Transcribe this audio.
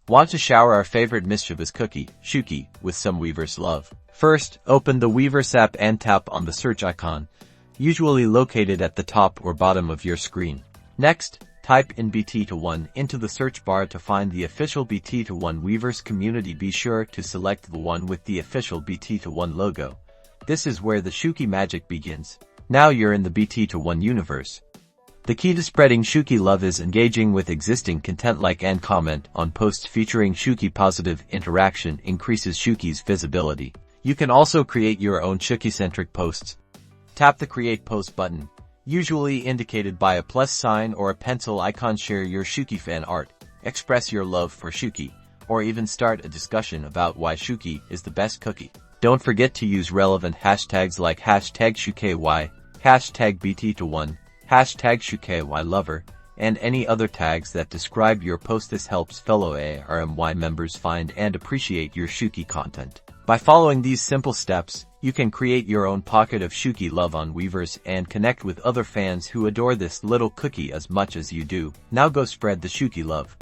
Want to shower our favorite mischievous cookie, Shooky, with some Weverse love? First, open the Weverse app and tap on the search icon, usually located at the top or bottom of your screen. Next, type in BT1 into the search bar to find the official BT1 Weverse community. Be sure to select the one with the official BT1 logo. This is where the Shooky magic begins. Now you're in the BT1 universe. The key to spreading Shooky love is engaging with existing content. Like and comment on posts featuring Shooky. Positive interaction increases Shooky's visibility. You can also create your own Shooky-centric posts. Tap the Create Post button, usually indicated by a plus sign or a pencil icon. Share your Shooky fan art, express your love for Shooky, or even start a discussion about why Shooky is the best cookie. Don't forget to use relevant hashtags like #ShookyY, #BT1, #ShookyLover, and any other tags that describe your post. This helps fellow ARMY members find and appreciate your Shooky content. By following these simple steps, you can create your own pocket of Shooky love on Weverse and connect with other fans who adore this little cookie as much as you do. Now go spread the Shooky love.